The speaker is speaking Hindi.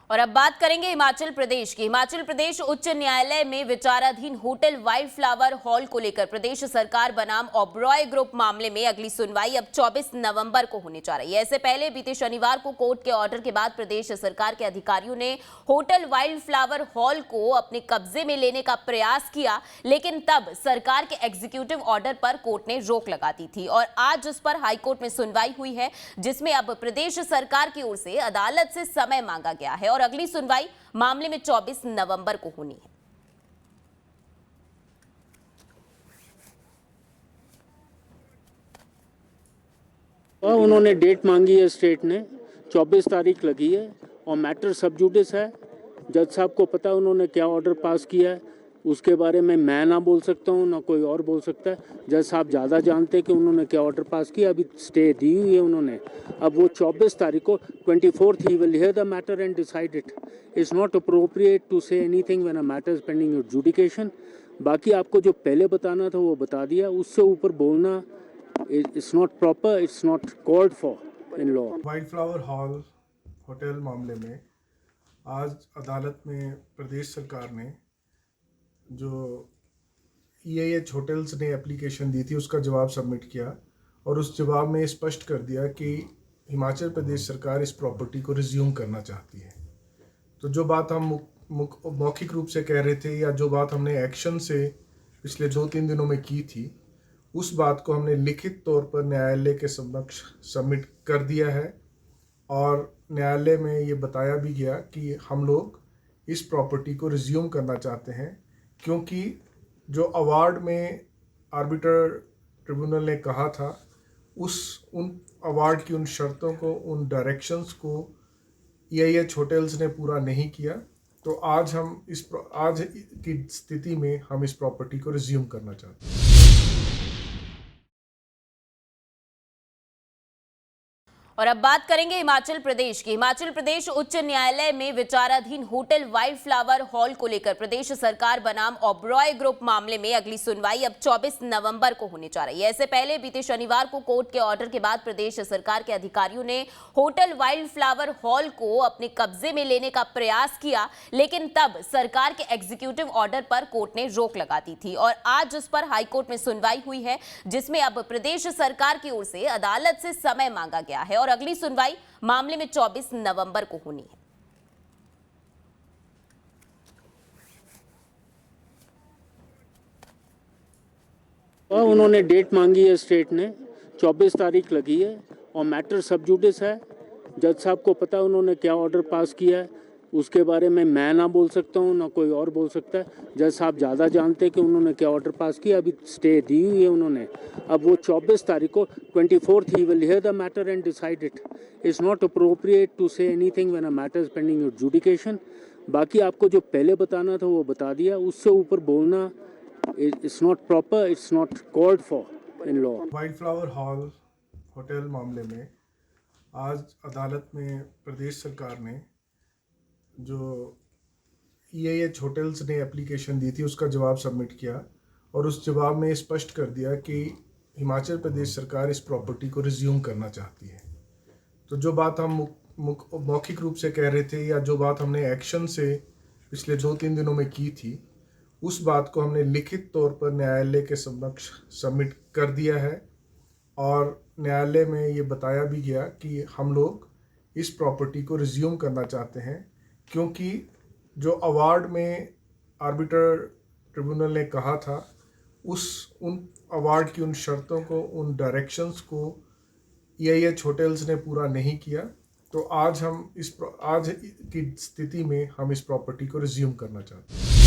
और अब बात करेंगे हिमाचल प्रदेश की। हिमाचल प्रदेश उच्च न्यायालय में विचाराधीन होटल वाइल्ड फ्लावर हॉल को लेकर प्रदेश सरकार बनाम ओबरॉय ग्रुप मामले में अगली सुनवाई अब 24 नवंबर को होने जा रही है। इससे पहले बीते शनिवार को कोर्ट के ऑर्डर के बाद प्रदेश सरकार के अधिकारियों ने होटल वाइल्ड फ्लावर हॉल को अपने कब्जे में लेने का प्रयास किया, लेकिन तब सरकार के एग्जीक्यूटिव ऑर्डर पर कोर्ट ने रोक लगा दी थी और आज उस पर हाईकोर्ट में सुनवाई हुई है, जिसमें अब प्रदेश सरकार की ओर से अदालत से समय मांगा गया है और अगली सुनवाई मामले में 24 नवंबर को होनी है। उन्होंने डेट मांगी है, स्टेट ने 24 तारीख लगी है और मैटर सब जुडिस है। जज साहब को पता है उन्होंने क्या ऑर्डर पास किया है, उसके बारे में मैं ना बोल सकता हूँ ना कोई और बोल सकता है। जज साहब ज़्यादा जानते हैं कि उन्होंने क्या ऑर्डर पास किया। अभी स्टे दी हुई है उन्होंने। अब वो 24 तारीख को 24th ही will hear the matter and decide it. It's not appropriate to say anything when a matter is pending adjudication. बाकी आपको जो पहले बताना था वो बता दिया, उससे ऊपर बोलना it's not proper, it's not called for in law. Wild flower hall hotel मामले में आज अदालत में प्रदेश सरकार ने जो EIH होटल्स ने एप्लीकेशन दी थी उसका जवाब सबमिट किया और उस जवाब में स्पष्ट कर दिया कि हिमाचल प्रदेश सरकार इस प्रॉपर्टी को रिज्यूम करना चाहती है। तो जो बात हम मौखिक रूप से कह रहे थे या जो बात हमने एक्शन से पिछले 2-3 दिनों में की थी, उस बात को हमने लिखित तौर पर न्यायालय के समक्ष सबमिट कर दिया है और न्यायालय में ये बताया भी गया कि हम लोग इस प्रॉपर्टी को रिज्यूम करना चाहते हैं, क्योंकि जो अवार्ड में आर्बिटर ट्रिब्यूनल ने कहा था उन अवार्ड की उन शर्तों को, उन डायरेक्शंस को EIH होटल्स ने पूरा नहीं किया। तो आज की स्थिति में हम इस प्रॉपर्टी को रिज्यूम करना चाहते हैं। और अब बात करेंगे हिमाचल प्रदेश की। हिमाचल प्रदेश उच्च न्यायालय में विचाराधीन होटल वाइल्ड फ्लावर हॉल को लेकर प्रदेश सरकार बनाम ओबरॉय ग्रुप मामले में अगली सुनवाई अब 24 नवंबर को होने जा रही है। इससे पहले बीते शनिवार को कोर्ट के ऑर्डर के बाद प्रदेश सरकार के अधिकारियों ने होटल वाइल्ड फ्लावर हॉल को अपने कब्जे में लेने का प्रयास किया, लेकिन तब सरकार के एग्जीक्यूटिव ऑर्डर पर कोर्ट ने रोक लगा दी थी और आज उस पर हाईकोर्ट में सुनवाई हुई है, जिसमें अब प्रदेश सरकार की ओर से अदालत से समय मांगा गया है और अगली सुनवाई मामले में 24 नवंबर को होनी है। उन्होंने डेट मांगी है, स्टेट ने 24 तारीख लगी है और मैटर सब जुडिस है। जज साहब को पता है उन्होंने क्या ऑर्डर पास किया है, उसके बारे में मैं ना बोल सकता हूँ ना कोई और बोल सकता है। जज साहब ज़्यादा जानते हैं कि उन्होंने क्या ऑर्डर पास किया। अभी स्टे दी हुई है उन्होंने। अब वो 24 तारीख को 24th ही will hear the matter and decide it. It's not appropriate to say anything when a matter is pending adjudication. बाकी आपको जो पहले बताना था वो बता दिया, उससे ऊपर बोलना it's not proper, it's not called for in law. Wild flower hall hotel मामले में आज अदालत में प्रदेश सरकार ने जो EIH होटल्स ने एप्लीकेशन दी थी उसका जवाब सबमिट किया और उस जवाब में स्पष्ट कर दिया कि हिमाचल प्रदेश सरकार इस प्रॉपर्टी को रिज्यूम करना चाहती है। तो जो बात हम मौखिक रूप से कह रहे थे या जो बात हमने एक्शन से पिछले 2-3 दिनों में की थी, उस बात को हमने लिखित तौर पर न्यायालय के समक्ष सबमिट कर दिया है और न्यायालय में ये बताया भी गया कि हम लोग इस प्रॉपर्टी को रिज्यूम करना चाहते हैं, क्योंकि जो अवार्ड में आर्बिटर ट्रिब्यूनल ने कहा था उन अवार्ड की उन शर्तों को, उन डायरेक्शंस को EIH होटल्स ने पूरा नहीं किया। तो आज की स्थिति में हम इस प्रॉपर्टी को रिज्यूम करना चाहते हैं।